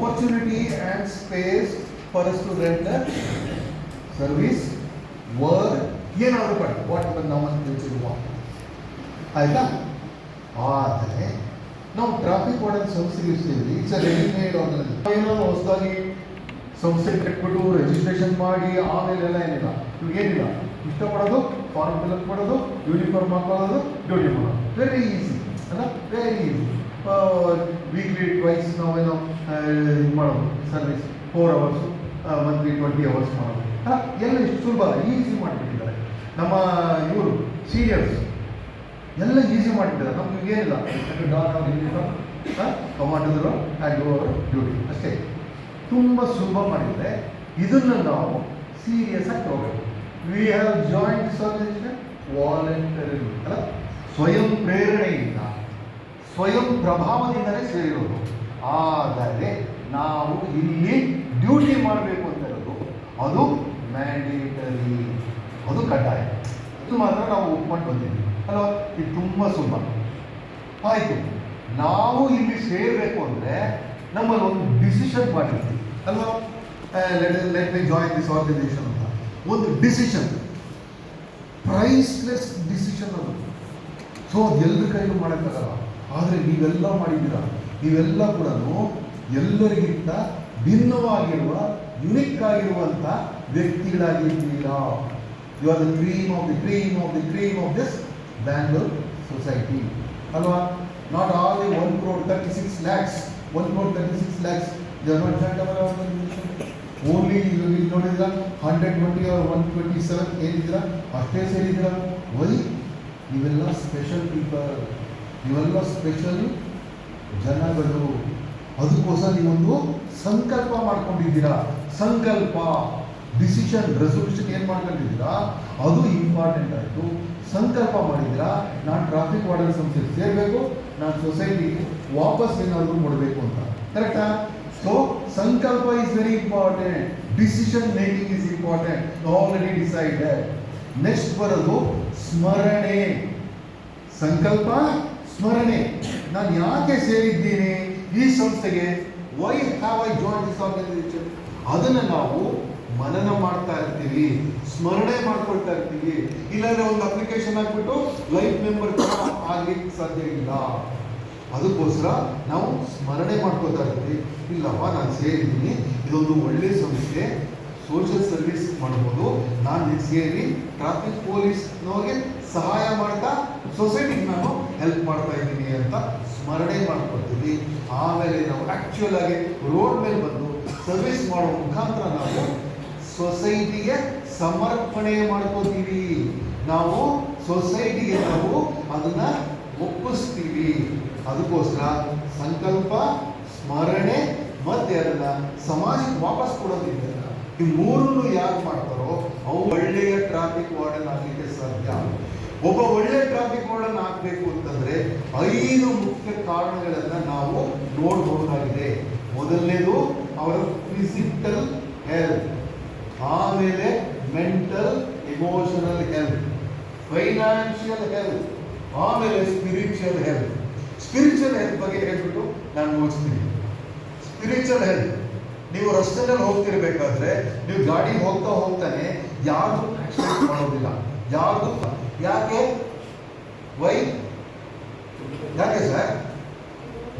opportunity and space for us to render service, work, ಏನಾದರೂ ಮಾಡಿ what ever ನಾವು ತಿಳಿಸಿರುವ ಆಯಿತಾ. ಆದರೆ ನಾವು ಟ್ರಾಫಿಕ್ ವಾರ್ಡನ್ ಸಂಸ್ಥೆಗೆ ಇರ್ತೀವಿ, ಇಟ್ಸ್ ಅ ರೆಡಿಮೇಡ್ ಆರ್ಗನೈಸೇಷನ್. ಏನೋ ಹೊಸದಾಗಿ ಸಂಸ್ಥೆ ಕಟ್ಬಿಟ್ಟು ರಿಜಿಸ್ಟ್ರೇಷನ್ ಮಾಡಿ ಆಮೇಲೆಲ್ಲ ಏನಿಲ್ಲ, ಇವಾಗೇನಿಲ್ಲ, ಇಷ್ಟಪಡೋದು ಫಾರ್ಮ್ ಫಿಲಪ್ ಮಾಡೋದು, ಯೂನಿಫಾರ್ಮ್ ಹಾಕೊಳ್ಳೋದು, ಡ್ಯೂಟಿ ಮಾಡೋದು, ವೆರಿ ಈಸಿ ಅಲ್ಲ, ವೆರಿ ಈಸಿ. ವೀಕ್ಲಿ ಟ್ವೈಸ್ ನಾವೇನೋ ಇದು ಮಾಡೋದು ಸರ್ವಿಸ್ 4 hours, ಮಂತ್ಲಿ 20 hours ಮಾಡೋದು ಎಲ್ಲ ಎಷ್ಟು ಸುಲಭ ಈಸಿ ಮಾಡಿಬಿಟ್ಟಿದ್ದಾರೆ ನಮ್ಮ ಇವರು ಸೀನಿಯರ್ಸ್ ಎಲ್ಲ ಈಸಿ ಮಾಡಿಬಿಟ್ಟಿದ್ದಾರೆ. ನಮ್ಗೆ ಏನಿಲ್ಲ, ಕಮಾಂಡಿದ್ರು ಆ್ಯಂಡ್ ಓವರ್ ಡ್ಯೂಟಿ ಅಷ್ಟೇ, ತುಂಬ ಸುಲಭ ಮಾಡಿದರೆ ಇದನ್ನು ನಾವು ಸೀರಿಯಸ್ ಆಗಿ ತಗೋಬೇಕು. We have joined this organisation voluntary ಅಲ್ಲ, ಸ್ವಯಂ ಪ್ರೇರಣೆಯಿಂದ ಸ್ವಯಂ ಪ್ರಭಾವದಿಂದಲೇ ಸೇರಿರೋದು. ಆದರೆ ನಾವು ಇಲ್ಲಿ ಡ್ಯೂಟಿ ಮಾಡಬೇಕು ಅಂತ ಇರೋದು ಅದು ಮ್ಯಾಂಡೇಟರಿ, ಅದು ಕಡ್ಡಾಯ. ಇದು ಮಾತ್ರ ನಾವು ಒಪ್ಕೊಂಡು ಬಂದಿದ್ದೀವಿ ಅಲ್ವಾ. ಇದು ತುಂಬ ಸುಲಭ ಆಯಿತು. ನಾವು ಇಲ್ಲಿ ಸೇರಬೇಕು ಅಂದರೆ ನಮ್ಮಲ್ಲಿ ಒಂದು ಡಿಸಿಷನ್ ಮಾಡಿರ್ತೀವಿ ಅಲ್ವಾ. Let me join this organisation ಅಂತ ಒಂದು ಡಿಸಿಷನ್, ಪ್ರೈಸ್ಲೆಸ್ ಡಿಸಿಷನ್ ಅದು. ಸೊ ಎಲ್ಲರ ಕೈಲೂ ಮಾಡೋಕ್ಕಾಗಲ್ಲ. ಆದರೆ ನೀವೆಲ್ಲ ಮಾಡಿದ್ದೀರ, ನೀವೆಲ್ಲ ಕೂಡ ಎಲ್ಲರಿಗಿಂತ ಭಿನ್ನವಾಗಿರುವ ಯುನಿಕ್ ಆಗಿರುವಂಥ ವ್ಯಕ್ತಿಗಳಾಗಿರ್ತೀರಾ. You are the cream of the cream of the cream of this Bangalore society ಅಲ್ವಾ. Not all the 1,36 lakhs, 1,36 lakhs they are not joined our organization. Only ಇಲ್ಲಿ ನೋಡಿದ್ರ 120 or 127 ಏನಿದ್ರ ಅಷ್ಟೇ ಸೇರಿದ್ರ. ವೈ? ಇವೆಲ್ಲ ಸ್ಪೆಷಲ್ ಪೀಪಲ್, ಇವೆಲ್ಲ ಸ್ಪೆಷಲ್ ಜನಗಳು. ಅದಕ್ಕೋಸ್ಕರ ನೀವೊಂದು ಸಂಕಲ್ಪ ಮಾಡ್ಕೊಂಡಿದ್ದೀರಾ. ಸಂಕಲ್ಪ, ಡಿಸಿಷನ್, ರೆಸೊಲ್ಯೂಷನ್ ಏನು ಮಾಡ್ಕೊಂಡಿದ್ದೀರಾ ಅದು ಇಂಪಾರ್ಟೆಂಟ್ ಆಯಿತು. ಸಂಕಲ್ಪ ಮಾಡಿದ್ದೀರಾ, ನಾನು ಟ್ರಾಫಿಕ್ ವಾರ್ಡನ್ ಸಂಸ್ಥೆಗೆ ಸೇರಬೇಕು, ನಾನು ಸೊಸೈಟಿಗೆ ವಾಪಸ್ ಏನಾದರೂ ಮಾಡಬೇಕು ಅಂತ. ಕರೆಕ್ಟಾ? ಸೊ ಸಂಕಲ್ಪ is very important, decision making is important. Already decided. Next ಬರೋದು ಸ್ಮರಣೆ. ಸಂಕಲ್ಪ, ಸ್ಮರಣೆ. ನಾನು ಯಾಕೆ ಸೇರಿದ್ದೀನಿ ಈ ಸಂಸ್ಥೆಗೆ, why have I join this organisation, ಅದನ್ನು ನಾವು ಮನನ ಮಾಡ್ತಾ ಇರ್ತೀವಿ, ಸ್ಮರಣೆ ಮಾಡ್ಕೊಳ್ತಾ ಇರ್ತೀವಿ. ಇಲ್ಲಾಂದ್ರೆ ಒಂದು ಅಪ್ಲಿಕೇಶನ್ ಹಾಕ್ಬಿಟ್ಟು ಲೈಫ್ ಮೆಂಬರ್ ಆಗ್ಲಿಕ್ಕೆ ಸಾಧ್ಯ ಇಲ್ಲ. ಅದಕ್ಕೋಸ್ಕರ ನಾವು ಸ್ಮರಣೆ ಮಾಡ್ಕೋತಾ ಇರ್ತೀವಿ. ಇಲ್ಲಪ್ಪ ನಾನು ಸೇರಿದ್ದೀನಿ, ಇದೊಂದು ಒಳ್ಳೆ ಸಂಸ್ಥೆ, ಸೋಷಿಯಲ್ ಸರ್ವಿಸ್ ಮಾಡ್ಬೋದು, ನಾನು ಇಲ್ಲಿ ಸೇರಿ ಟ್ರಾಫಿಕ್ ಪೊಲೀಸ್ನವ್ರಿಗೆ ಸಹಾಯ ಮಾಡ್ತಾ ಸೊಸೈಟಿಗೆ ನಾನು ಹೆಲ್ಪ್ ಮಾಡ್ತಾ ಇದ್ದೀನಿ ಅಂತ ಸ್ಮರಣೆ ಮಾಡ್ಕೊಳ್ತೀವಿ. ಆಮೇಲೆ ನಾವು ಆ್ಯಕ್ಚುಯಲ್ ಆಗಿ ರೋಡ್ ಮೇಲೆ ಬಂದು ಸರ್ವಿಸ್ ಮಾಡೋ ಮುಖಾಂತರ ನಾವು ಸೊಸೈಟಿಗೆ ಸಮರ್ಪಣೆ ಮಾಡ್ಕೋತೀವಿ. ನಾವು ಸೊಸೈಟಿಗೆ ನಾವು ಅದನ್ನು ಒಪ್ಪಿಸ್ತೀವಿ. ಅದಕ್ಕೋಸ್ಕರ ಸಂಕಲ್ಪ, ಸ್ಮರಣೆ ಮತ್ತು ಅದನ್ನು ಸಮಾಜಕ್ಕೆ ವಾಪಸ್ ಕೊಡೋದಿಲ್ಲ. ಈ ಮೂರನ್ನು ಯಾರು ಮಾಡ್ತಾರೋ ಅವು ಒಳ್ಳೆಯ ಟ್ರಾಫಿಕ್ ವಾರ್ಡನ್ ಆಗಲಿಕ್ಕೆ ಸಾಧ್ಯ. ಒಬ್ಬ ಒಳ್ಳೆಯ ಟ್ರಾಫಿಕ್ ವಾರ್ಡನ್ ಆಗಬೇಕು ಅಂತಂದರೆ 5 ಮುಖ್ಯ ಕಾರಣಗಳನ್ನು ನಾವು ನೋಡಬಹುದಾಗಿದೆ. ಮೊದಲನೇದು ಅವರ ಫಿಸಿಕಲ್ ಹೆಲ್ತ್, ಆಮೇಲೆ mental emotional health, financial health, ಆಮೇಲೆ ಸ್ಪಿರಿಚುವಲ್ ಹೆಲ್ತ್. ಸ್ಪಿರಿಚುವಲ್ ಹೆಲ್ತ್ ಬಗ್ಗೆ ಹೇಳ್ಬಿಟ್ಟು ನಾನು ಮುಗಿಸ್ತೀನಿ. ಸ್ಪಿರಿಚುವಲ್ ಹೆಲ್ತ್, ನೀವು ರಸ್ತೆಯಲ್ಲಿ ಹೋಗ್ತಿರ್ಬೇಕಾದ್ರೆ ನೀವು ಗಾಡಿ ಹೋಗ್ತಾನೆ ಯಾರಿಗೂ ಆಕ್ಸಿಡೆಂಟ್ ಮಾಡೋದಿಲ್ಲ, ಯಾರಿಗೂ. ಯಾಕೆ? ವೈ? ಯಾಕೆ ಸರ್?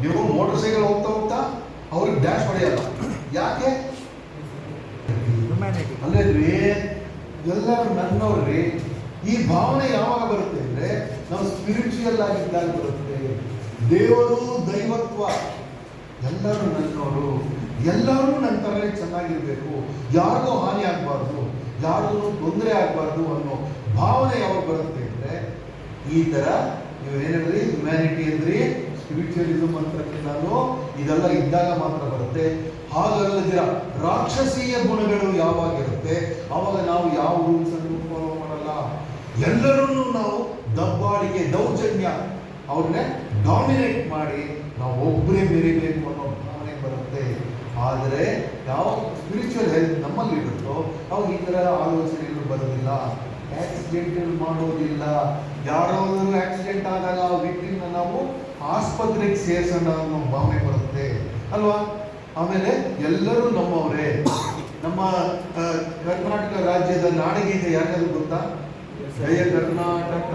ನೀವು ಮೋಟರ್ ಸೈಕಲ್ ಹೋಗ್ತಾ ಅವ್ರಿಗೆ ಡ್ಯಾಶ್ ಹೊಡೆಯಲ್ಲ. ಯಾಕೆ? ಅಲ್ಲೇನ್ರಿ, ಎಲ್ಲರೂ ನನ್ನವ್ರಿ. ಈ ಭಾವನೆ ಯಾವಾಗ ಬರುತ್ತೆ ಅಂದ್ರೆ ನಾವು ಸ್ಪಿರಿಚುವಲ್ ಆಗಿದ್ದಾಗ ಬರುತ್ತೆ. ದೇವರು, ದೈವತ್ವ, ಎಲ್ಲರೂ ನನ್ನವರು, ಎಲ್ಲರೂ ನನ್ನ ಥರನೇ ಚೆನ್ನಾಗಿರ್ಬೇಕು, ಯಾರಿಗೂ ಹಾನಿ ಆಗಬಾರ್ದು, ಯಾರಿಗೂ ತೊಂದರೆ ಆಗಬಾರ್ದು ಅನ್ನೋ ಭಾವನೆ ಯಾವಾಗ ಬರುತ್ತೆ ಅಂದರೆ ಈ ಥರ ನೀವು ಏನಿದ್ರಿ ಹ್ಯುಮ್ಯಾನಿಟಿ ಅಂದ್ರಿ, ಸ್ಪಿರಿಚುವಲಿಸಮ್ ಅಂತ ನಾನು ಇದೆಲ್ಲ ಇದ್ದಾಗ ಮಾತ್ರ ಬರುತ್ತೆ. ಹಾಗಲ್ಲದಿರ ರಾಕ್ಷಸೀಯ ಗುಣಗಳು ಯಾವಾಗಿರುತ್ತೆ ಆವಾಗ ನಾವು ಯಾವ ರೂಲ್ಸ್ ಅನ್ನು ಫಾಲೋ ಮಾಡಲ್ಲ. ಎಲ್ಲರನ್ನೂ ನಾವು ದಬ್ಬಾಳಿಕೆ, ದೌರ್ಜನ್ಯ, ಅವ್ರನ್ನೇ ಡಾಮಿನೇಟ್ ಮಾಡಿ ನಾವು ಒಬ್ಬರೇ ಮೆರಿಬೇಕು ಅನ್ನೋ ಭಾವನೆ ಬರುತ್ತೆ. ಆದರೆ ಯಾವ ಸ್ಪಿರಿಚುವಲ್ ಹೆಲ್ತ್ ನಮ್ಮಲ್ಲಿ ಇರುತ್ತೋ ಅವಾಗ ಈ ಥರ ಆಲೋಚನೆಗಳು ಬರೋದಿಲ್ಲ, ಆಕ್ಸಿಡೆಂಟ್ ಮಾಡೋದಿಲ್ಲ. ಯಾರಾದರೂ ಆಕ್ಸಿಡೆಂಟ್ ಆದಾಗ ಆ ವ್ಯಕ್ತಿನ ನಾವು ಆಸ್ಪತ್ರೆಗೆ ಸೇರಿಸೋಣ ಅನ್ನೋ ಭಾವನೆ ಬರುತ್ತೆ ಅಲ್ವಾ. ಆಮೇಲೆ ಎಲ್ಲರೂ ನಮ್ಮವರೇ. ನಮ್ಮ ಕರ್ನಾಟಕ ರಾಜ್ಯದ ನಾಡಗೀತೆ ಯಾರ್ಯಾರು ಗೊತ್ತಾ? ಜಯ ಕರ್ನಾಟಕ,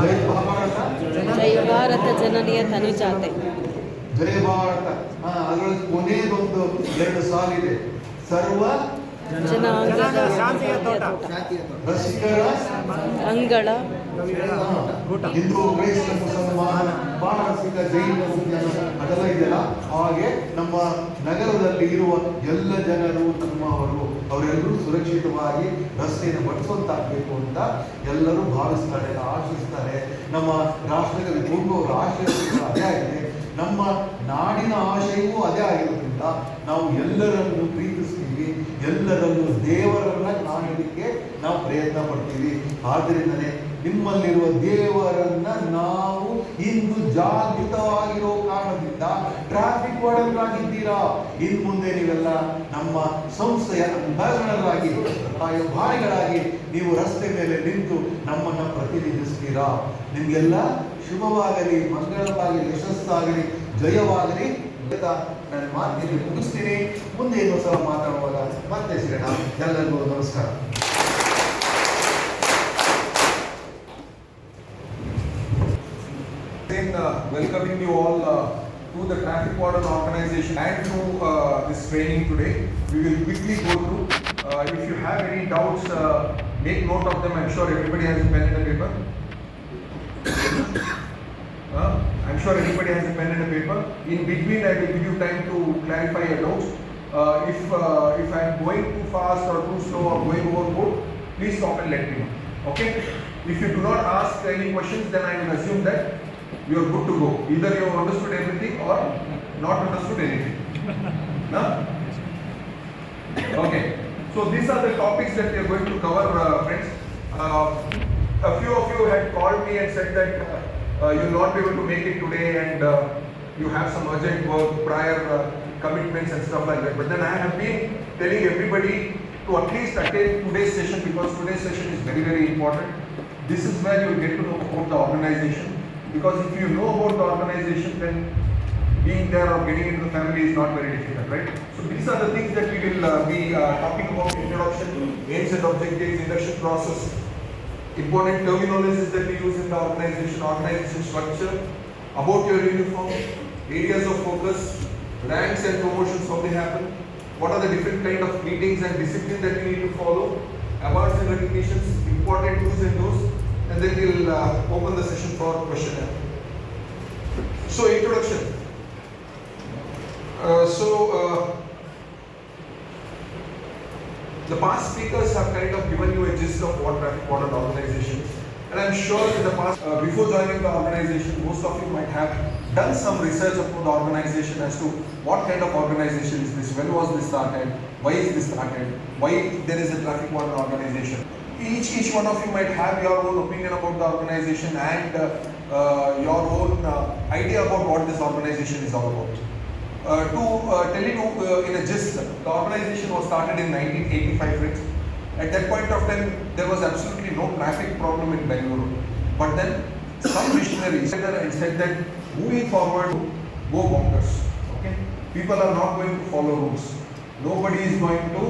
ಜಯ ಭಾರತ, ಜಯ ಭಾರತ ಜನನಿಯ ತನುಜಾತೆ, ಜಯ ಭಾರತ. ಅದರಲ್ಲಿ ಕೊನೆಯದೊಂದು 2 ಸಾಲಿದೆ. ಸರ್ವ ಜನಾಂಗದ ರಸಿಕರ ಅಂಗಳ ಹಿಂದೂ, ಕ್ರೈಸ್ತ, ಮುಸಲ್ಮಾನ, ಪಾರಸಿಕ, ಜೈನ, ಅದೆಲ್ಲ ಇದೆಯಲ್ಲ. ಹಾಗೆ ನಮ್ಮ ನಗರದಲ್ಲಿ ಇರುವ ಎಲ್ಲ ಜನರು ನಮ್ಮವರು, ಅವರೆಲ್ಲರೂ ಸುರಕ್ಷಿತವಾಗಿ ರಸ್ತೆಯನ್ನು ಬಡಿಸುವಂತಾಗಬೇಕು ಅಂತ ಎಲ್ಲರೂ ಭಾವಿಸ್ತಾರೆ, ಆಶಿಸ್ತಾರೆ. ನಮ್ಮ ರಾಷ್ಟ್ರದಲ್ಲಿ ಪೂರ್ವವರ ಆಶಯ ಅದೇ ಆಗಿದೆ. ನಮ್ಮ ನಾಡಿನ ಆಶಯವೂ ಅದೇ ಆಗಿರೋದ್ರಿಂದ ನಾವು ಎಲ್ಲರನ್ನು ಪ್ರೀತಿಸ್ತೀವಿ, ಎಲ್ಲರನ್ನು ದೇವರನ್ನ ಕಾಣಲಿಕ್ಕೆ ನಾವು ಪ್ರಯತ್ನ ಪಡ್ತೀವಿ. ಆದ್ದರಿಂದನೇ ನಿಮ್ಮಲ್ಲಿರುವ ದೇವರನ್ನ ನಾವು ಇಂದು ಜಾಗೃತವಾಗಿರೋ ಕಾರಣದಿಂದ ಟ್ರಾಫಿಕ್ ವಾರ್ಡನ್ಗಳಾಗಿದ್ದೀರಾ. ಇನ್ನು ಮುಂದೆ ನೀವೆಲ್ಲ ನಮ್ಮ ಸಂಸ್ಥೆಯ ಅಂಗಗಳಾಗಿ, ಭಾರಿಗಳಾಗಿ ನೀವು ರಸ್ತೆ ಮೇಲೆ ನಿಂತು ನಮ್ಮನ್ನ ಪ್ರತಿನಿಧಿಸ್ತೀರಾ. ನಿಮಗೆಲ್ಲ ಶುಭವಾಗಲಿ, ಮಂಗಳವಾಗಲಿ, ಯಶಸ್ಸಾಗಲಿ, ಜಯವಾಗಲಿ. ನನ್ನ ಮಾತಿಗೆ ಮುಗಿಸ್ತೀನಿ. ಮುಂದೆ ಇನ್ನೊಂದು ಸಲ ಮಾತಾಡುವಾಗ ಮತ್ತೆ ಸಿಗೋಣ. ಎಲ್ಲರಿಗೂ ನಮಸ್ಕಾರ. Welcoming you all to the traffic warden organization and to this training today. We will quickly go through. If you have any doubts, make note of them. I'm sure everybody has a pen and a paper. I'm sure everybody has a pen and a paper. In between, I will give you time to clarify your doubts. If I'm going too fast or too slow or going overboard, please stop and let me know. Okay? If you do not ask any questions, then I will assume that you are good to go. Either you have understood everything or not understood anything. No? Okay. So these are the topics that we are going to cover, friends. A few of you had called me and said that you will not be able to make it today and you have some urgent work, prior commitments and stuff like that. But then I have been telling everybody to at least attend today's session, because today's session is very, very important. This is where you will get to know about the organization. Because if you know about the organization, then being there or getting into the family is not very difficult, right? So these are the things that we will be talking about: introduction, aims and objectives, induction process, important terminologies that we use in the organization structure, about your uniform, areas of focus, ranks and promotions, how they happen, what are the different kind of meetings and discipline that we need to follow, awards and recognitions, important do's and don'ts, and then we'll open the session for questionnaire. So introduction. The past speakers have kind of given you a gist of what traffic warden organization is, and I'm sure in the past, before joining the organization, most of you might have done some research upon the organization as to what kind of organization is this, when was this started, why is this started, why there is a traffic warden organization. Each one of you might have your own opinion about the organization and your own idea about what this organization is all about. To tell you in a gist, the organization was started in 1985, friends. At that point of time, there was absolutely no traffic problem in Bangalore. But then some missionaries said that moving forward, go bonkers. Okay, people are not going to follow rules. Nobody is going to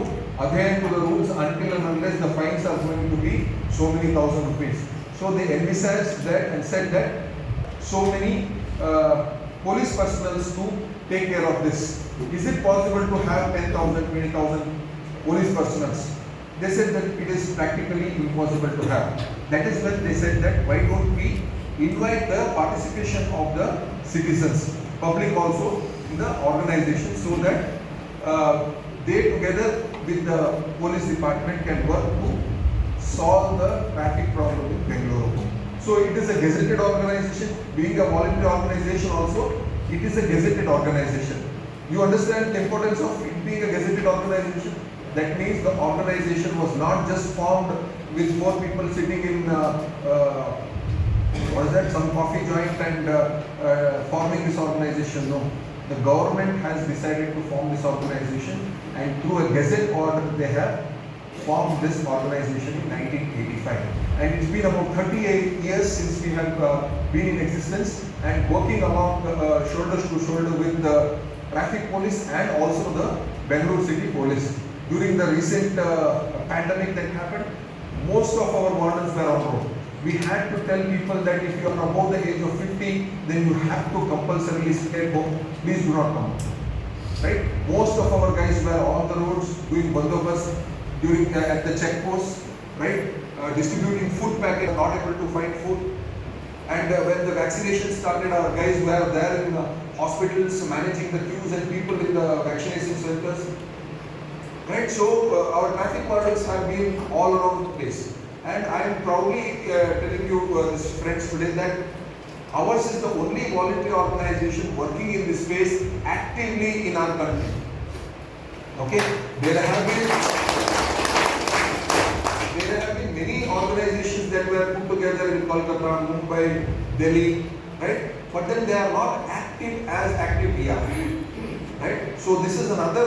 adhere to the rules until and unless the fines are going to be so many thousand rupees. So they envisaged that and said that so many police personnel to take care of this. Is it possible to have 10,000, 20,000 police personnel? They said that it is practically impossible to have. That is when they said that why don't we invite the participation of the citizens, public also in the organization, so that they together with the police department can work to solve the traffic problem in Bangalore. So it is a gazetted organization. Being a voluntary organization also, it is a gazetted organization. You understand the importance of it being a gazetted organization? That means the organization was not just formed with 4 people sitting in some coffee joint and forming this organization. No. The government has decided to form this organization, and through a gazette order they have formed this organization in 1985. And it's been about 38 years since we have been in existence and working along shoulders to shoulder with the traffic police and also the Bangalore City Police. During the recent pandemic that happened, most of our wardens were on road. We had to tell people that if you are above the age of 50, then you have to compulsorily stay home. Please do not come. Right? Most of our guys were on the roads doing bandobast during at the checkposts, right? Distributing food packets, not able to find food. And when the vaccination started, our guys were there in the hospitals managing the queues and people in the vaccination centers. Right? So our traffic wardens have been all around the place. And I am proudly telling you, friends, today that ours is the only voluntary organization working in this space actively in our country. Okay? There have been many organizations that were put together in Kolkata, Mumbai, Delhi, right? But then they are not as active here. Right? So this is another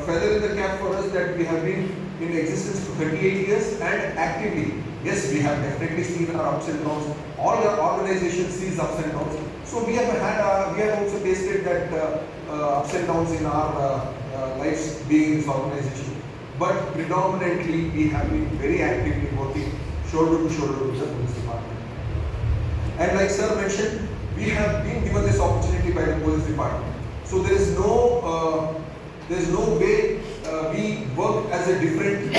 feather in the cap for us that we have been in existence for 38 years and actively. Yes, we have definitely seen our ups and downs. All the organizations sees ups and downs. So we have also tasted that ups and downs in our lives being in this organization. But predominantly we have been very actively working shoulder to shoulder with the police department. And like sir mentioned, we have been given this opportunity by the police department. So there is no way we work as a different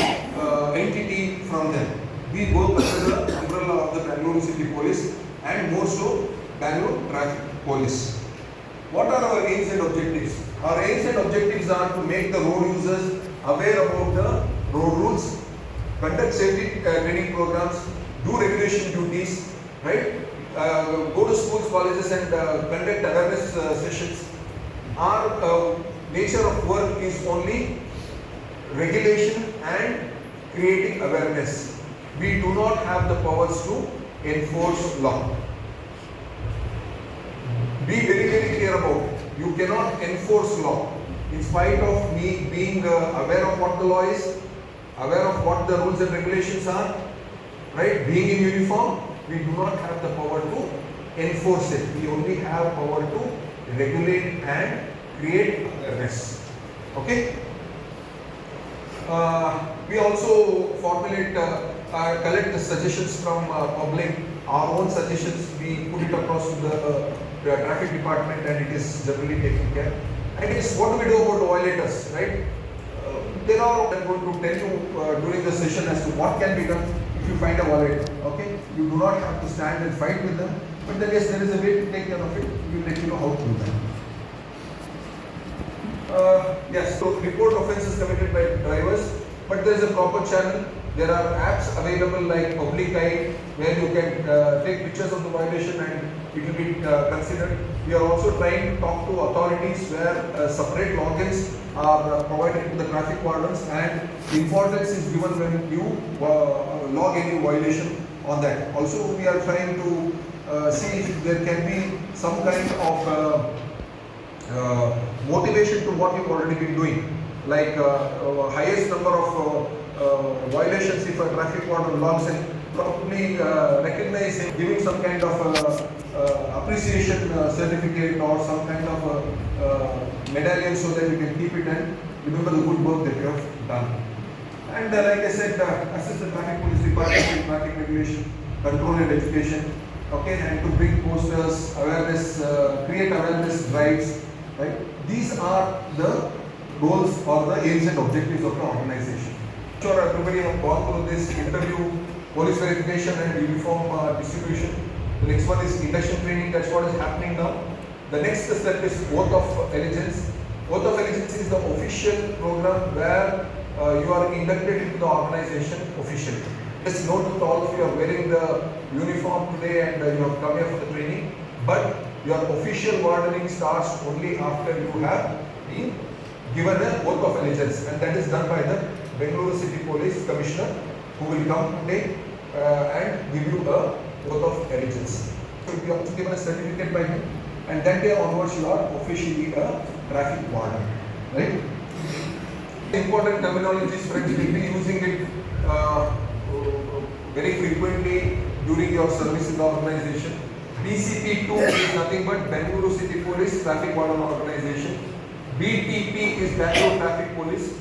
entity from them. We work under the umbrella of the Bangalore City Police and more so Bangalore Traffic Police. What are our aims and objectives? Our aims and objectives are to make the road users aware about the road rules, conduct safety training programs, do regulation duties, right? Go to schools, colleges and conduct awareness sessions. Our nature of work is only regulation and creating awareness. We do not have the powers to enforce law. Be very, very clear about it. You cannot enforce law. In spite of me being aware of what the law is, aware of what the rules and regulations are, right? Being in uniform, we do not have the power to enforce it. We only have power to regulate and create awareness. Okay? We also formulate, collect the suggestions from public, our own suggestions. We put it across to the traffic department and it is generally taken care. And it is what do we do about the violators, right? There are, I'm going to tell you during the session as to what can be done if you find a violator. Okay? You do not have to stand and fight with them, but then yes, there is a way to take care of it. We will let you know how to do that. Yes, so report offences committed by drivers, but there is a proper channel. There are apps available like Public Eye where you can take pictures of the violation and it will be considered. We are also trying to talk to authorities where separate logins are provided to the traffic wardens and importance is given when you log any violation on that. Also, we are trying to see if there can be some kind of motivation to what you've already been doing, like highest number of violations if a traffic warden logs in, probably recognizing, giving some kind of appreciation certificate or some kind of medallion so that you can keep it and remember the good work that you have done. And like I said, assist the traffic police department in traffic regulation, control and education, okay, and to bring posters, awareness, create awareness drives, right? These are the goals or the aims and objectives of the organization. Sure, everybody have gone through this interview, police verification and uniform distribution. The next one is induction training, that's what is happening now. The next step is oath of allegiance. Oath of allegiance is the official program where you are inducted into the organization officially. Just note that all of you are wearing the uniform today and you have come here for the training, but your official wardening starts only after you have been given an oath of allegiance, and that is done by the Bangalore City Police Commissioner, who will come today and give you a oath of allegiance. So you have to given a certificate by him, and that day onwards you are officially a traffic warden, right? Important terminologies, friends, will be using it very frequently during your service in the organization. PCP2 is nothing but Bengaluru City Police Traffic Warden Organization. BTP is Bangalore Traffic Police.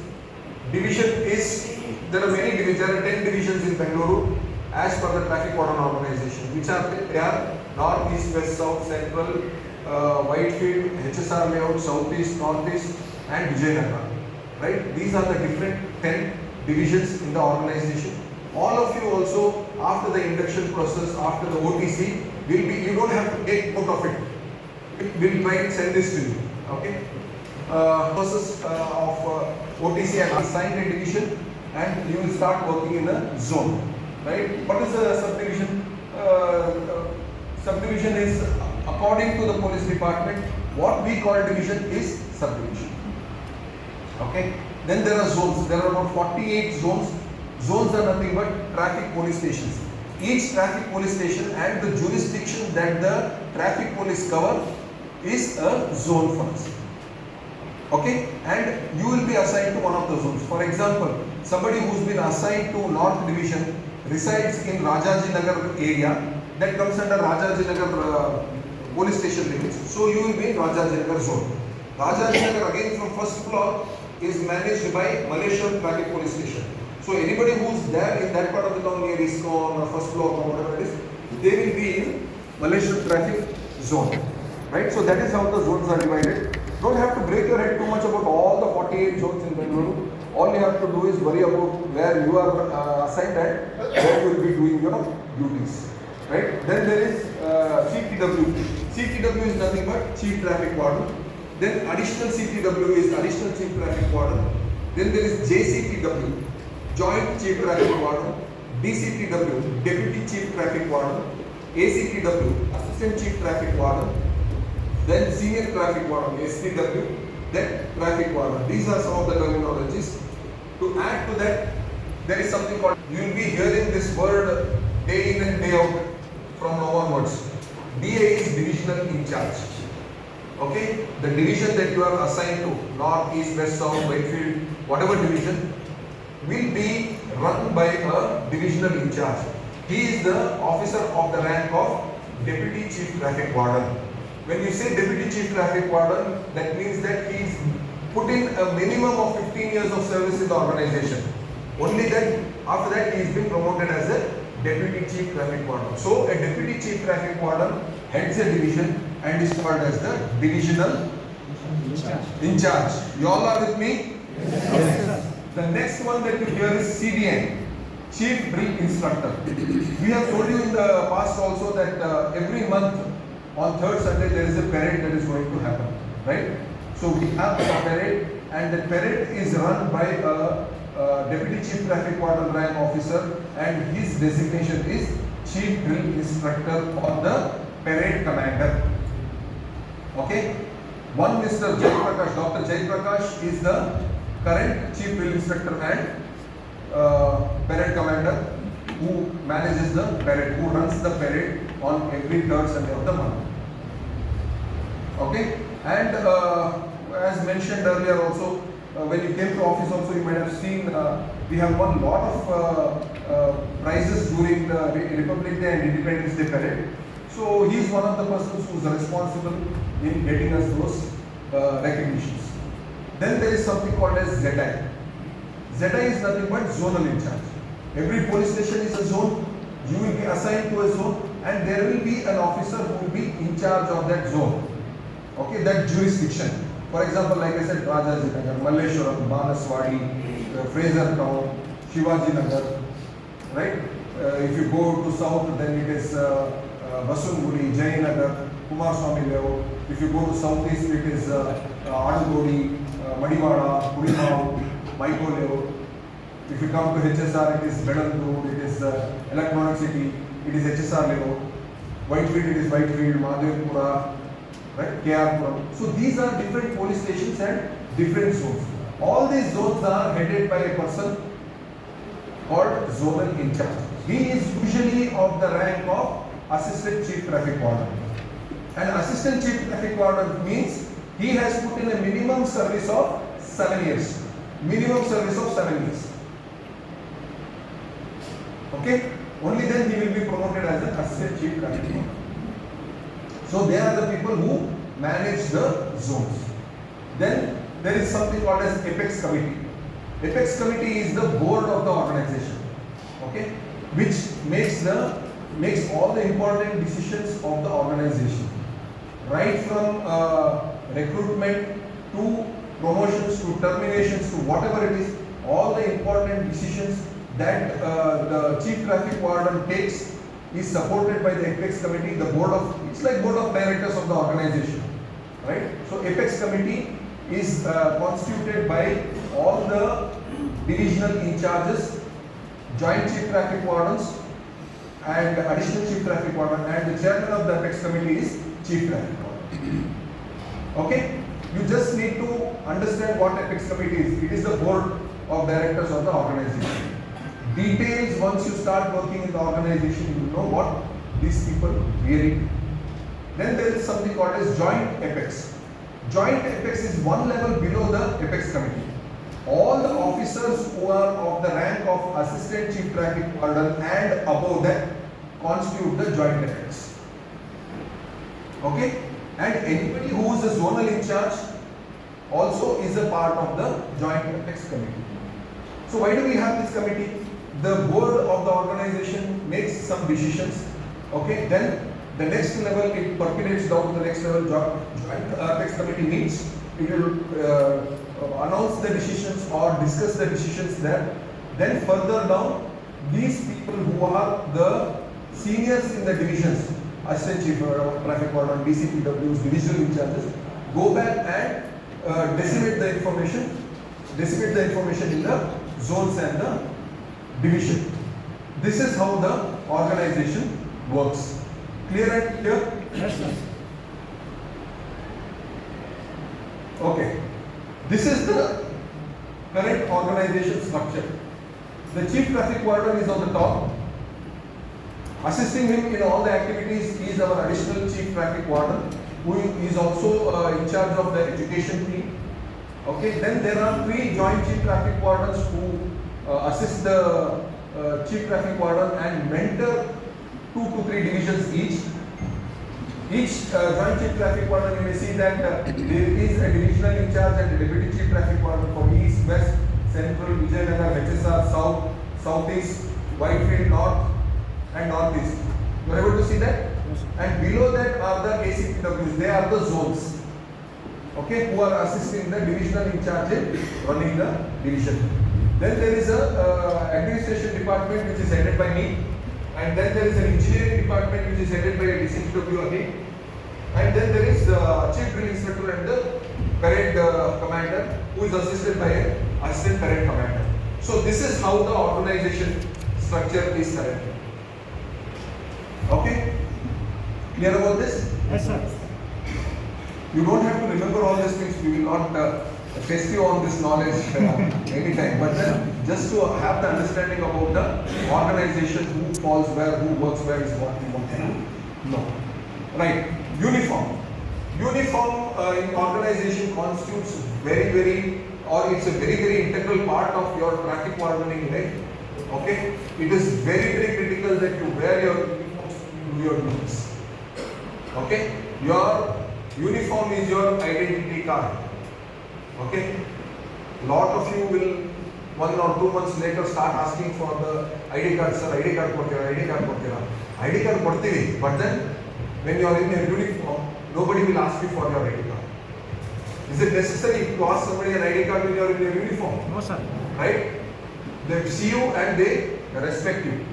Division is, there are many divisions, there are 10 divisions in Bengaluru as per the Traffic Warden Organization. Which are they? They are North, East, West, South, Central, Whitefield, HSR Layout, Southeast, Northeast and Vijayanagara. Right? These are the different 10 divisions in the organization. All of you also, after the induction process, after the OTC, will be, you don't have to take note of it. We'll try and send this to you. Okay? Process of OTC and assigned a division, and you will start working in a zone. Right? What is the subdivision? Subdivision is, according to the police department, what we call division is subdivision. Okay? Then there are zones. There are about 48 zones. Zones are nothing but traffic police stations. Each traffic police station and the jurisdiction that the traffic police cover is a zone for us. Okay? And you will be assigned to one of the zones. For example, somebody who's been assigned to North Division resides in Rajaji Nagar area, that comes under Rajaji Nagar police station limits. So you will be in Rajaji Nagar zone. Rajaji Nagar again from first floor is managed by Malaysian Traffic Police Station. So anybody who's there in that part of the town near ISKCON or first floor or whatever it is, they will be in Malaysian Traffic Zone. Right? So that is how the zones are divided. Don't have to break your head too much about all the 48 zones in Bengaluru. All you have to do is worry about where you are assigned at, where you will be doing your duties. Right? Then there is CTW. CTW is nothing but Chief Traffic Warden. Then additional CTW is Additional Chief Traffic Warden. Then there is JCTW, Joint Chief Traffic Warden. DCTW, Deputy Chief Traffic Warden. ACTW, Assistant Chief Traffic Warden. Then Senior Traffic Warden, STW. Then Traffic Warden. These are some of the terminologies. To add to that, there is something called, you will be hearing this word day in and day out from now onwards. DA is Divisional In Charge. Okay, the division that you are assigned to, North, East, West, South, Whitefield, whatever division, will be run by a divisional in charge. He is the officer of the rank of Deputy Chief Traffic Warden. When you say Deputy Chief Traffic Warden, that means that he is put in a minimum of 15 years of service in the organization. Only then, after that, he has been promoted as a Deputy Chief Traffic Warden. So, a Deputy Chief Traffic Warden heads a division and is called as the Divisional In Charge. You all are with me? Yes. The next one that you hear is CDN, Chief Drill Instructor. We have told you in the past also that every month on third Sunday there is a parade that is going to happen, right? So we have a parade, and the parade is run by a Deputy Chief Traffic Warden rank officer, and his designation is Chief Drill Instructor or the Parade Commander. Okay? One Mr. Jaiprakash, Dr. Jaiprakash is the current Chief Drill Instructor and Parade Commander who manages the parade, who runs the parade on every third Sunday of the month. Okay? And as mentioned earlier also, when you came to office also you might have seen we have won a lot of prizes during the Republic Day and Independence Day parade. So he is one of the persons who is responsible in getting us those recognitions. Then there is something called as ZI. ZI is nothing but zonal in charge. Every police station is a zone. You will be assigned to a zone, and there will be an officer who will be in charge of that zone. Okay, that jurisdiction. For example, like I said, Rajaji Nagar, Malleshwaram, Banaswadi, Fraser Town, Shivaji Nagar, right? If you go to south, then it is Basunguri, Jayanagar, Kumaraswamy Layout. If you go to southeast, it is Adugodi, Madivada, Pudimau, Maiko Layout. If you come to HSR, it is Bedandu, it is Electronic City, it is HSR Layout. Whitefield, it is Whitefield, Madhavpura, right? KR. So these are different police stations and different zones. All these zones are headed by a person called zonal in charge. He is usually of the rank of Assistant Chief Traffic Warden. And Assistant Chief Traffic Warden means he has put in a minimum service of 7 years. Minimum service of 7 years. Okay? Only then he will be promoted as an Assistant Chief Traffic Warden. So they are the people who manage the zones. Then there is something called as Apex Committee. Apex Committee is the board of the organization, okay, which makes all the important decisions of the organization, right from recruitment to promotions to terminations to whatever it is. All the important decisions that the chief traffic warden takes is supported by the Apex Committee, the board of, it's like board of directors of the organization, right? So Apex Committee is constituted by all the divisional in charges, joint chief traffic wardens and additional chief traffic warden, and the chairman of the Apex Committee is chief traffic warden. Okay? You just need to understand what Apex Committee is. It is the board of directors of the organization. Details, once you start working in the organization, you will know what these people really do. Then there is something called as joint Apex. Joint Apex is one level below the Apex Committee. All the officers who are of the rank of assistant chief traffic warden and above that constitute the joint Apex. Okay? And anybody who is a zonal in charge also is a part of the joint Apex Committee. So why do we have this committee? The board of the organization makes some decisions. Okay? Then the next level, it percolates down to the next level. Joint Apex Committee meets. It will announce the decisions or discuss the decisions there. Then further down, these people who are the seniors in the divisions, assistant chief traffic warden, DCPWs, divisional in charges, go back and disseminate the information in the zones and the division. This is how the organization works. Clear and clear? Yes, sir. Okay. This is the current organization structure. The chief traffic warden is on the top. Assisting him in all the activities is our additional chief traffic warden, who is also in charge of the education team. Okay. Then there are 3 joint chief traffic wardens who assist the chief traffic warden and mentor 2 to 3 divisions each. Each joint chief traffic warden, you may see that there is a divisional in charge and a deputy chief traffic warden for East, West, Central, Vijayanagar, HSR, South, Southeast, Whitefield, North and Northeast. You are able to see that? Yes. And below that are the ACPWs, they are the zones. Okay, who are assisting the divisional in charge in running the division. Then there is a administration department which is headed by me. And then there is an engineering department which is headed by a DCPW again. And then there is the chief drill inspector and the parade commander, who is assisted by an assistant parade commander. So this is how the organization structure is currently. Okay? Clear about this? Yes, sir. You don't have to remember all these things. We will not test you on this knowledge anytime. But then just to have the understanding about the organization, who falls where, who works where, is what we want to know. Right. Uniform. Uniform in organization constitutes or it's a very integral part of your traffic wardening life. Okay. It is very critical that you wear your uniforms to do your duties. Okay. Your uniform is your identity card. Okay. Lot of you will 1 or 2 months later start asking for the ID card, sir. ID card kodtira, ID card kodtira. ID card kodtivi, but then when you are in your uniform, nobody will ask you for your ID card. Is it necessary to ask somebody an ID card when you are in your uniform? No, sir. Right? They see you and they respect you.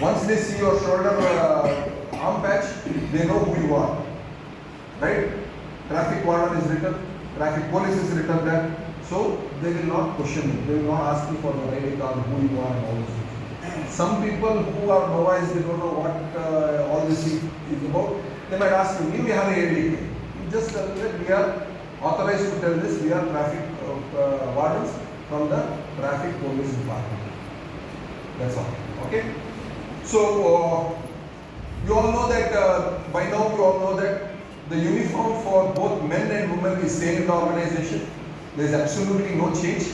Once they see your shoulder arm patch, they know who you are. Right? Traffic warden is written, traffic police is written there. So they will not question you. They will not ask you for your ID card, who you are and all those things. Some people who are novice, they don't know what all this is about. They might ask you, we have a ID. You just tell them that we are authorized to tell this, we are traffic wardens from the traffic police department. That's all. Okay? So you all know that by now you all know that the uniform for both men and women is same in the organization. There is absolutely no change.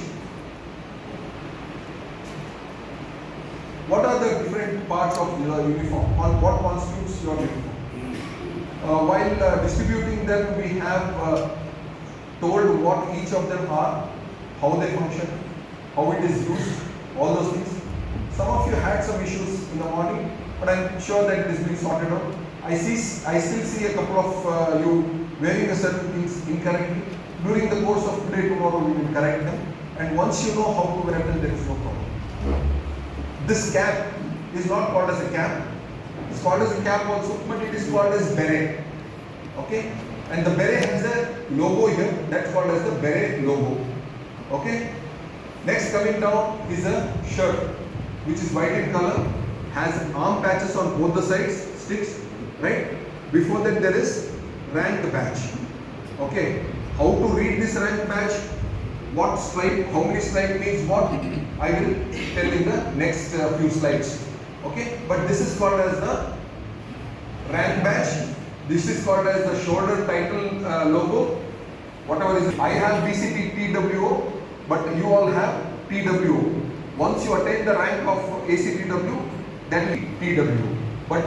What are the different parts of your uniform? What constitutes your uniform? While distributing them, we have told what each of them are, how they function, how it is used, all those things. Some of you had some issues in the morning, but I'm sure that it is being sorted out. I still see a couple of you wearing a certain things incorrectly. During the course of today, tomorrow, we will correct them. And once you know how to wear them, there is no problem. This cap is not called as a cap. It's called as a cap also, but it is called as beret. Okay? And the beret has a logo here. That's called as the beret logo. Okay? Next coming down is a shirt, which is white in color, has arm patches on both the sides, sticks, right? Before that there is rank badge. Okay? How to read this rank badge? What stripe, how many stripe means what? I will tell in the next few slides. Okay? But this is called as the rank badge. This is called as the shoulder title logo. Whatever is it. I have BCP TWO, but you all have TWO. Once you attain the rank of ACTW, that will be TWO. But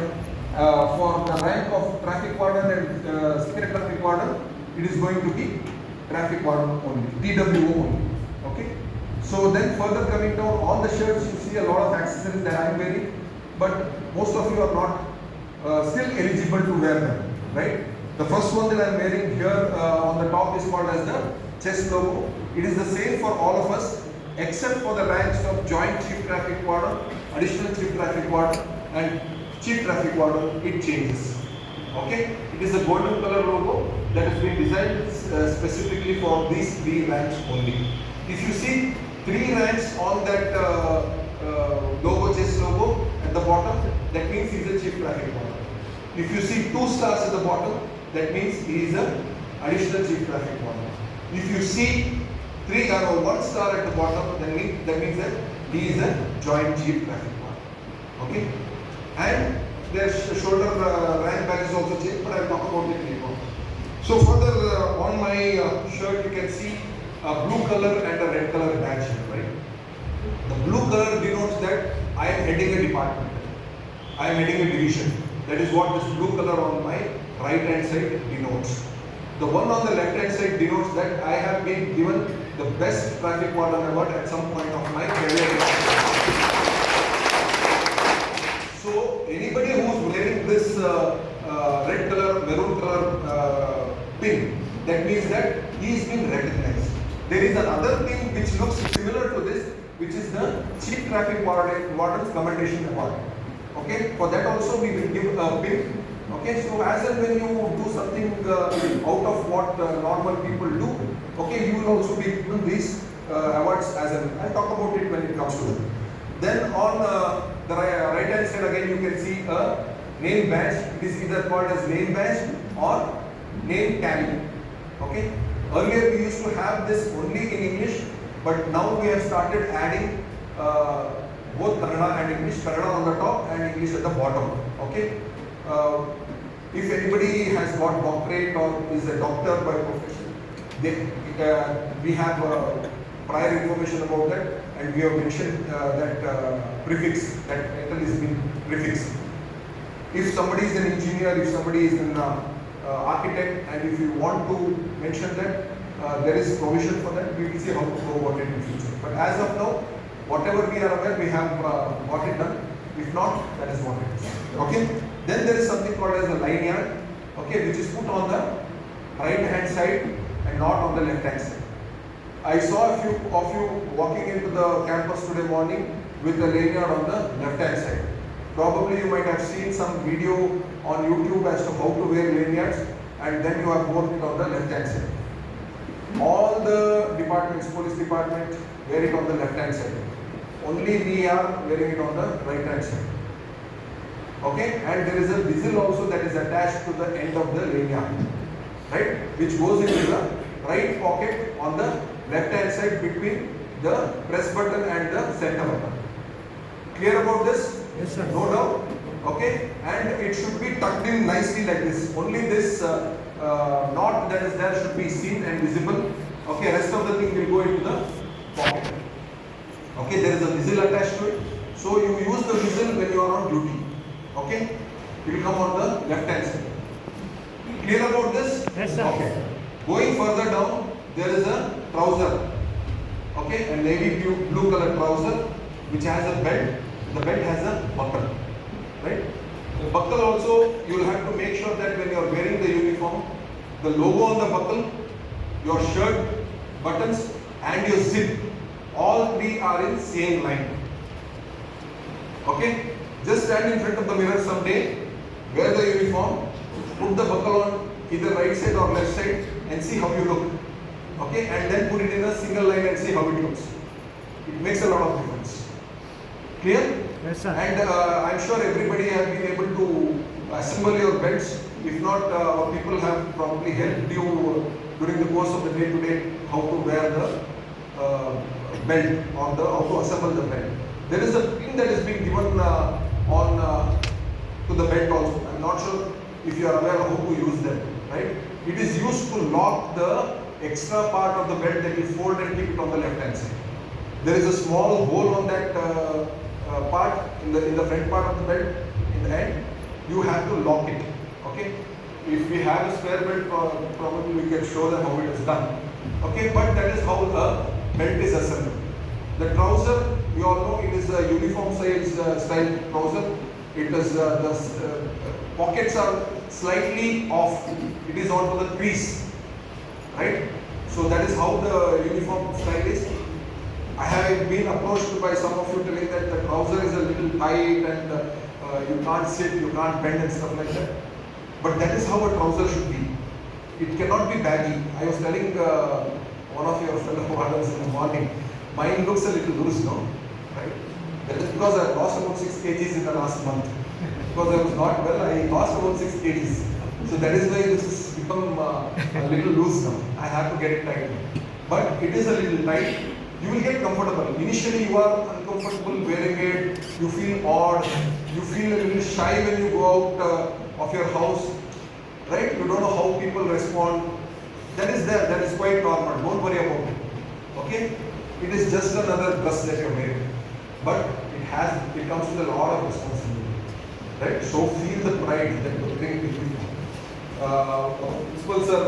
for the rank of traffic warden and senior traffic warden, it is going to be traffic warden only, TWO only. Okay. So then further coming down on the shirts, you see a lot of accessories that I am wearing, but most of you are not still eligible to wear them, right? The first one that I am wearing here on the top is called as the chest logo. It is the same for all of us, except for the ranks of Joint Chief Traffic Warden, Additional Chief Traffic Warden, and Chief Traffic Warden. It changes. Okay, it is a golden color logo that has been designed specifically for these three ranks only. If you see three ranks on that logo, chest logo at the bottom, that means he is a Chief Traffic Warden. If you see 2 stars at the bottom, that means he is a Additional Chief Traffic Warden. If you see 1 star at the bottom, that means that he is a Joint Chief Traffic Warden. Okay, and their shoulder rank badge is also changed, but I will talk about it later. So further on my shirt, you can see a blue color and a red color badge here, right? The blue color denotes that I am heading a department. I am heading a division. That is what this blue color on my right hand side denotes. The one on the left hand side denotes that I have been given the best traffic warden award at some point of my career. So anybody who is wearing this red color, maroon color pin, that means that he is being recognized. There is another thing which looks similar to this, which is the Chief Traffic Warden's Commendation Award. Okay, for that also we will give a pin. Okay, so as and when you do something out of what normal people do, okay, you will also be given these awards as an. I'll talk about it when it comes to them. Then on the right hand side again you can see a name badge. It is either called as name badge or name tally. Okay. Earlier we used to have this only in English, but now we have started adding both Kannada and English, Kannada on the top and English at the bottom. Okay. If anybody has got doctorate or is a doctor by profession, we have prior information about that, and we have mentioned that prefix, that title is being prefixed. If somebody is an engineer, if somebody is an architect, and if you want to mention that, there is provision for that. We will see how to go about it in future. But as of now, whatever we are aware, we have got it done. If not, that is what it is. Okay. Then there is something called as a lanyard, okay, which is put on the right hand side and not on the left hand side. I saw a few of you walking into the campus today morning with the lanyard on the left hand side. Probably you might have seen some video on YouTube as to how to wear lanyards, and then you have worn it on the left hand side. All the departments, police department, wear it on the left hand side. Only we are wearing it on the right hand side. Okay, and there is a whistle also that is attached to the end of the lanyard, right, which goes into the right pocket on the left hand side between the press button and the center button. Clear about this? Yes, sir. No doubt. Okay, and it should be tucked in nicely like this. Only this knot that is there should be seen and visible. Okay, rest of the thing will go into the pocket. Okay, there is a whistle attached to it. So you use the whistle when you are on duty. Okay, it will come on the left hand side. Clear about this? Yes, sir. Okay. Going further down, there is a trouser. Okay, a navy blue color trouser which has a belt. The belt has a buckle. Right? The buckle also, you will have to make sure that when you are wearing the uniform, the logo on the buckle, your shirt, buttons and your zip, all three are in same line. Okay? Just stand in front of the mirror someday, wear the uniform, put the buckle on either right side or left side and see how you look. Okay? And then put it in a single line and see how it looks. It makes a lot of difference. Clear? Yes, sir. And I'm sure everybody has been able to assemble your belts. If not, our people have probably helped you during the course of the day to day how to wear the belt or how to assemble the belt. There is a pin that is being given to the belt also. I'm not sure if you are aware of how to use them. Right? It is used to lock the extra part of the belt that you fold and keep it on the left hand side. There is a small hole on that part in the front part of the belt in the end. You have to lock it. Okay. If we have a spare belt, probably we can show them how it is done. Okay, but that is how the belt is assembled. The trouser, we all know it is a uniform size style trouser. It is the pockets are slightly off. It is onto the crease, right? So that is how the uniform style is. I have been approached by some of you telling that the trouser is a little tight and you can't sit, you can't bend and stuff like that. But that is how a trouser should be. It cannot be baggy. I was telling one of your fellow wardens in the morning, mine looks a little loose now, right? That is because I lost about 6 kgs in the last month. Because I was not well, I lost about 6 kgs. So that is why this has become a little loose now. I have to get it tight. But it is a little tight. You will get comfortable. Initially you are uncomfortable wearing it, you feel odd, you feel a little shy when you go out of your house, right? You don't know how people respond. That is there, that is quite normal, don't worry about it. Okay? It is just another dress that you are wearing. But it comes with a lot of responsibility. Right? So feel the pride that you bring with you. Principal sir,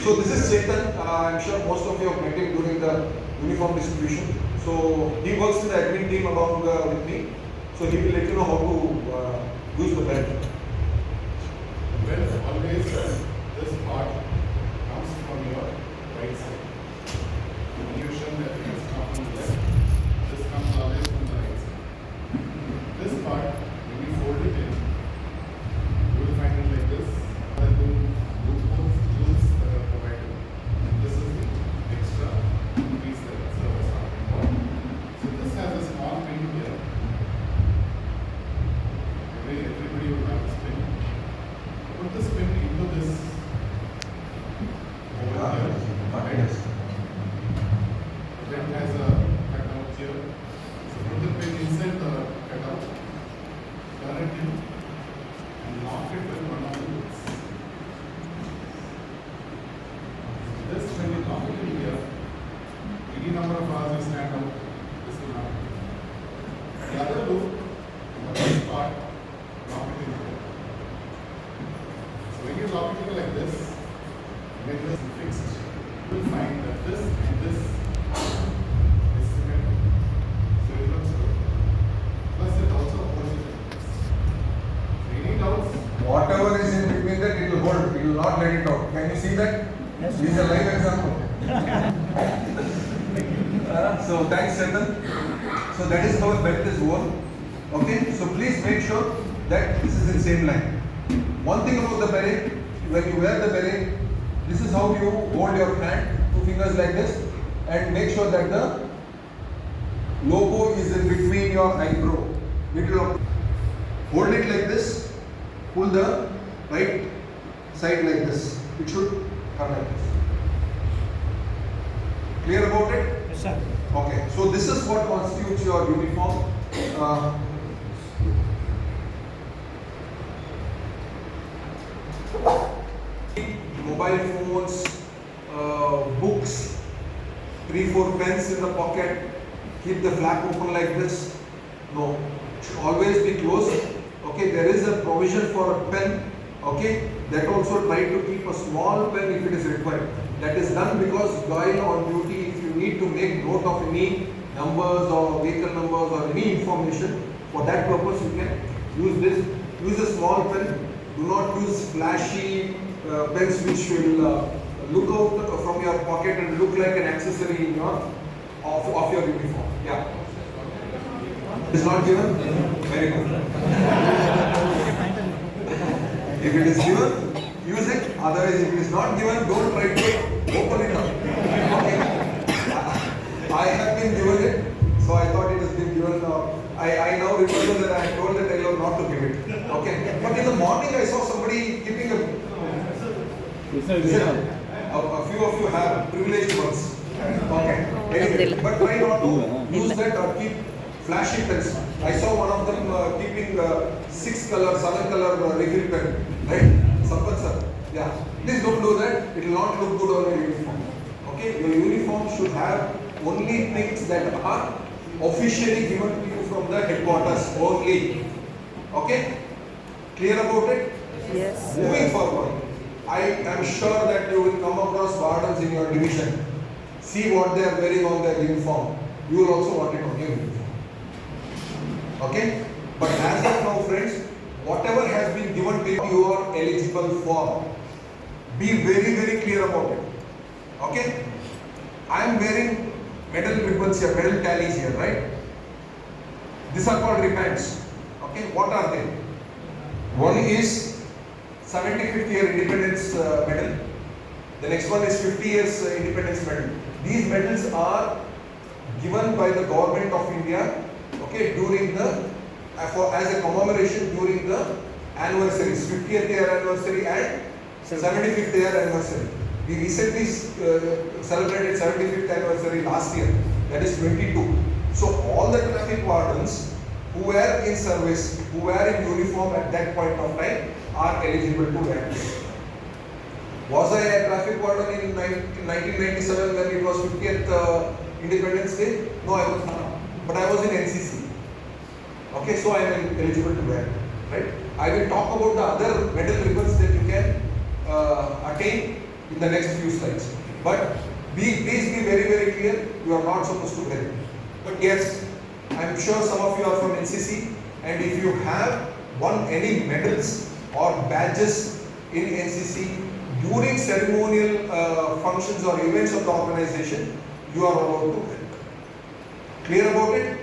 so this is Chetan. I'm sure most of you have met him during the uniform distribution. So he works in the admin team along with me. So he will let you know how to use the belt. Well, always this part comes from your right side. The illusion that it has come from the left, this comes always from the right side. This part, when you fold it in, you will find it like this. The loopholes, tools that are provided. And this is the extra piece that the service are. So this has a small pin here. Everybody will have this pin. Put this pin into this over here. Then it has a cutout here. So put the pin inside the cutout, turn it in, and lock it with one of the hooks. This, when you lock it in here, any number of hours you stand out, this will happen. The other loop, the first part, lock it in here. So when you lock it in like this, when this is fixed, you will find that this and this is symmetrical. So it looks good. Plus it also holds it. So any doubts? Whatever is in between that, it will hold. It will not let it out. Can you see that? Yes. This is a live example. So thanks, Chetan. So that is how a belt is worn. Okay. So please make sure that this is in same line. One thing about the beret, when you wear the beret, this is how you hold your hand, 2 fingers like this, and make sure that the logo is in between your eyebrow. Hold it like this, pull the right side like this. It should come like this. Clear about it? Yes, sir. Okay, so this is what constitutes your uniform. Mobile phones, books, 3-4 pens in the pocket, keep the flap open like this. No, it should always be closed Okay, there is a provision for a pen. Okay, that also try to keep a small pen if it is required. That is done because while on duty, if you need to make note of any numbers or vehicle numbers or any information, for that purpose you can use this. Use a small pen. Do not use flashy pens which will look out from your pocket and look like an accessory in your of your uniform. Yeah. It's not given? Very good. If it is given, use it. Otherwise, if it is not given, don't try to open it up. Okay. I have been given it, so I thought it has been given. I now remember that I told the tailor not to give it. Okay. But in the morning, I saw somebody keeping a. A few of you have privileged ones. Okay. Anyway, but try not to use that or keep flashy pens. I saw one of them keeping 6-color, 7-color refill pen. Right? Sampat sir. Yeah. Please don't do that. It will not look good on your uniform. Okay. Your uniform should have only things that are officially given to you from the headquarters only. Okay. Clear about it? Yes. Moving forward, I am sure that you will come across wardens in your division. See what they are wearing on their uniform. You will also want it on your uniform. Okay? But as of now, friends, whatever has been given to you, you are eligible for. Be very, very clear about it. Okay? I am wearing medal ribbons here, medal tallies here, right? These are called ribbons. Okay? What are they? One is 75th year independence medal. The next one is 50 years independence medal. These medals are given by the government of India, okay, during the as a commemoration during the anniversaries, 50th year anniversary and 75th year anniversary. We recently celebrated 75th anniversary last year, that is 22. So all the traffic wardens who were in service, who were in uniform at that point of time, are eligible to wear this. Was I a traffic warden in 1997 when it was 50th Independence Day? No, I was not. But I was in NCC. Okay, so I am eligible to wear. Right? I will talk about the other medal ribbons that you can attain in the next few slides. But please be very, very clear. You are not supposed to wear it. But yes, I am sure some of you are from NCC, and if you have won any medals or badges in NCC during ceremonial functions or events of the organization, you are allowed to wear. Clear about it?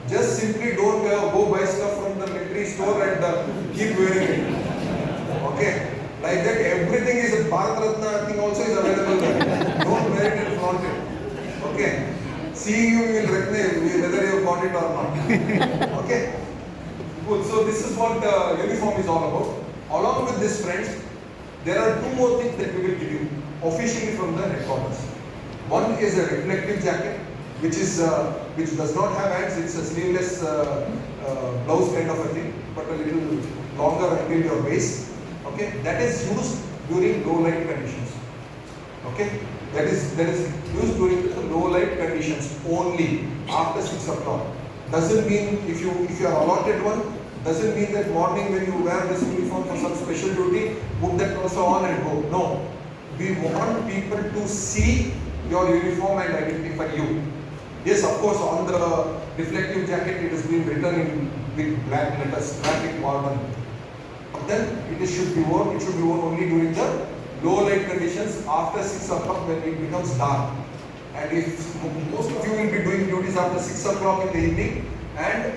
Just simply don't go buy stuff from the military store and keep wearing it. Okay? Like that, everything is a Bharat Ratna thing also is available there. Don't wear it and flaunt it. Okay? Seeing you will recognize whether you have got it or not. Okay? Good. So this is what the uniform is all about. Along with this, friends, there are two more things that we will give you officially from the headquarters. One is a reflective jacket, which does not have hands. It's a sleeveless blouse kind of a thing, but a little longer until your waist. Okay, that is used during low light conditions. Okay, that is used during the low light conditions only after 6 o'clock. Doesn't mean if you are allotted one. Doesn't mean that morning when you wear this uniform for some special duty, put that also on and go. No, we want people to see your uniform and identify you. Yes, of course, on the reflective jacket it has been written in big black letters, traffic warden. But then it should be worn only during the low light conditions after 6 o'clock when it becomes dark. And if most of you will be doing duties after 6 o'clock in the evening, and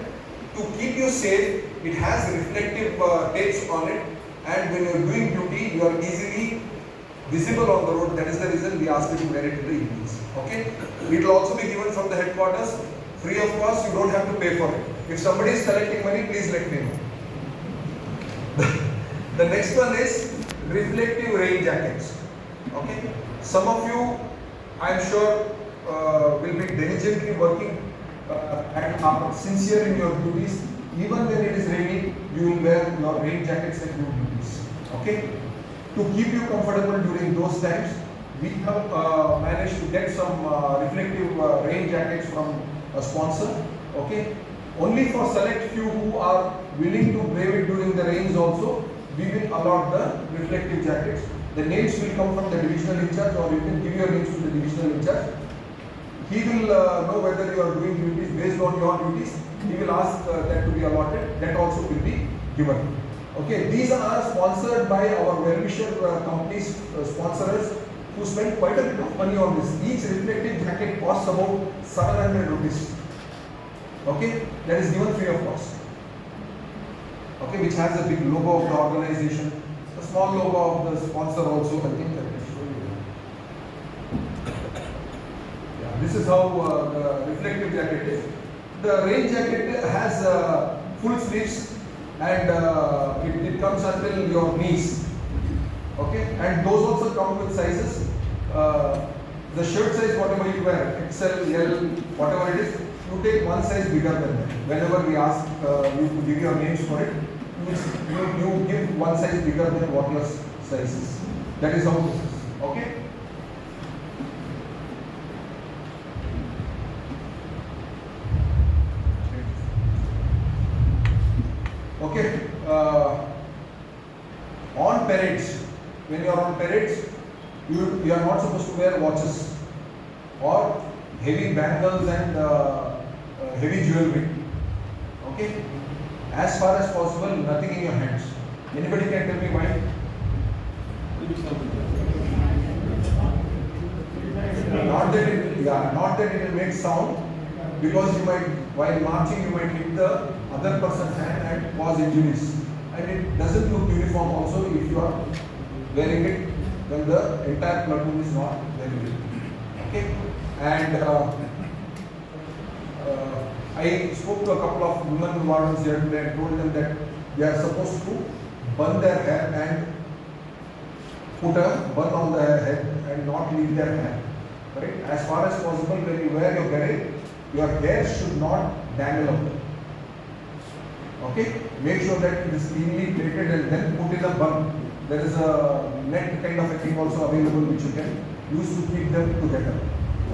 to keep you safe, it has reflective tapes on it, and when you are doing duty, you are easily visible on the road. That is the reason we ask you to wear it in the evenings. Okay? It will also be given from the headquarters, free of cost. You don't have to pay for it. If somebody is collecting money, please let me know. The next one is reflective rain jackets. Okay? Some of you, I am sure, will be diligently working and are sincere in your duties. Even when it is raining, you will wear your rain jackets and do duties. Okay? To keep you comfortable during those times, we have managed to get some reflective rain jackets from a sponsor. Okay? Only for select few who are willing to brave it during the rains also, we will allot the reflective jackets. The names will come from the divisional in charge, or you can give your names to the divisional in charge. He will know whether you are doing duties based on your duties. He will ask that to be allotted. That also will be given. Okay, these are sponsored by our well-wisher companies, sponsors, who spend quite a bit of money on this. Each reflective jacket costs about 700 rupees. Okay, that is given free of cost. Okay, which has a big logo of the organization, a small logo of the sponsor also. I think that will show you. Yeah, this is how the reflective jacket is. The rain jacket has full sleeves, and it comes until your knees. Okay, and those also come with sizes. The shirt size, whatever you wear, XL, L, whatever it is, you take one size bigger than that. Whenever we ask you to give your names for it, you give one size bigger than what your size is. That is how this is. Okay. Okay. On parades, when you are on parades, you are not supposed to wear watches or heavy bangles and heavy jewelry. Okay. As far as possible, nothing in your hands. Anybody can tell me why? Not that it will make sound, because you might, while marching, you might hit the other person's hand and cause injuries. And it doesn't look uniform also if you are wearing it when the entire platoon is not wearing it. Okay? And I spoke to a couple of women wardens here today and told them that they are supposed to bun their hair and put a bun on their head and not leave their hair. Right? As far as possible, when you wear your beret, your hair should not dangle up. Okay? Make sure that it is cleanly plaited and then put in a bun. There is a net kind of a thing also available which you can use to keep them together.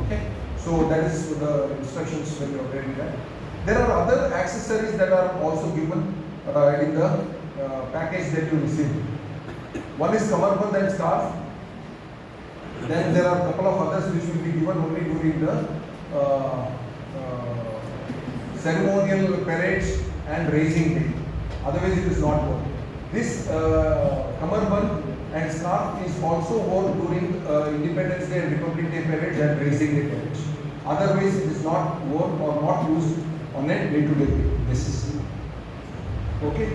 Okay? So that is the instructions when you are wearing that. There are other accessories that are also given in the package that you receive. One is kamarband and scarf. Then there are a couple of others which will be given only during the ceremonial parades and raising day. Otherwise it is not worn. This kamarband and scarf is also worn during Independence Day and Republic Day parades and raising day parades. Otherwise it is not worn or not used on a day-to-day basis. Okay?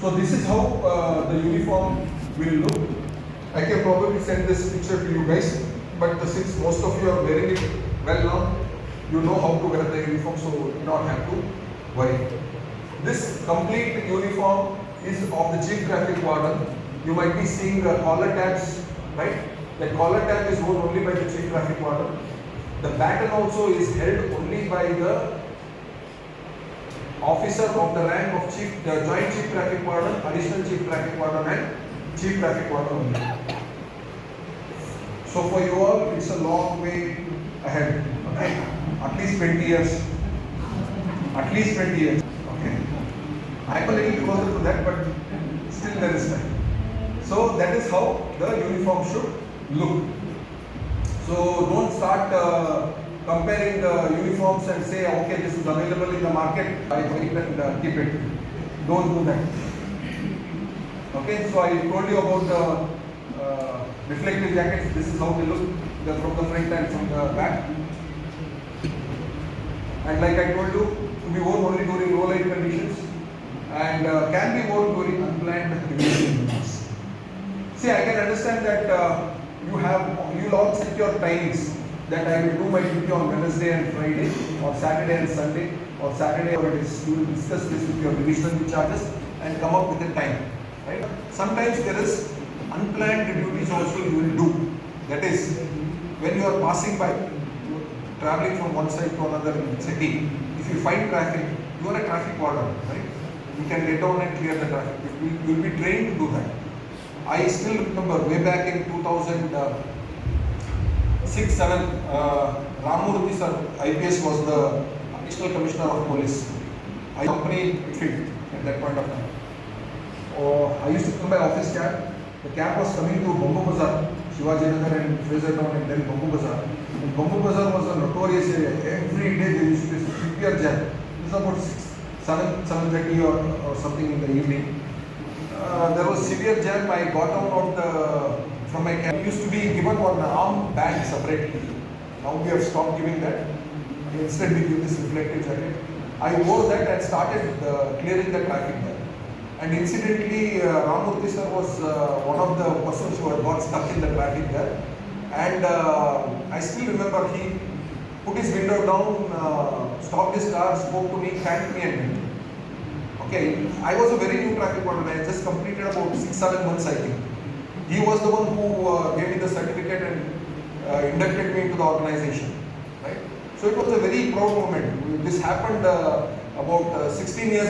So this is how the uniform will look. I can probably send this picture to you guys, but since most of you are wearing it well now, you know how to wear the uniform, so you do not have to worry. This complete uniform is of the Chief Traffic Warden. You might be seeing the collar tabs, right? The collar tab is worn only by the Chief Traffic Warden. The baton also is held only by the officer of the rank of Joint Chief Traffic Warden, Additional Chief Traffic Warden and Chief Traffic Warden only. So for you all, it's a long way ahead. Okay? At least 20 years. At least 20 years. Okay? I'm a little closer to that, but still there is time. So that is how the uniform should look. So don't start comparing the uniforms and say, okay, this is available in the market, I buy it and keep it. Don't do that. Okay, so I told you about the reflective jackets. This is how they look from the front and from the back. And like I told you, to be worn only during low light conditions and can be worn during unplanned events. See, I can understand that you all set your timings, that I will do my duty on Wednesday and Friday, or Saturday and Sunday, or Saturday, or it is, you will discuss this with your divisional charges and come up with a time. Right? Sometimes there is unplanned duties also you will do. That is, when you are passing by, traveling from one side to another city, if you find traffic, you are a traffic warden, right? You can get down and clear the traffic. You will be trained to do that. I still remember way back in 2006-7, Ramurthy sir, IPS, was the Additional Commissioner of Police. company fit at that point of time. I used to come by office cab. The cab was coming to Bombu Bazaar, Shivaji Nagar and Fraser Town and then Bombu Bazaar. And Bombu Bazaar was a notorious area. Every day there used to be a severe jam. It was about 7:30 or something in the evening. There was severe jam. I got out of from my cab. It used to be given one arm bag separately. Now we have stopped giving that. Instead we give this reflective jacket. I wore that and started clearing the traffic there. And incidentally, Ramurthy sir was one of the persons who had got stuck in the traffic there. And I still remember he put his window down, stopped his car, spoke to me, thanked me and went. Okay, I was a very new traffic warden. I just completed about 6-7 months, I think. He was the one who gave me the certificate and inducted me into the organization. Right? So it was a very proud moment. This happened about 16 years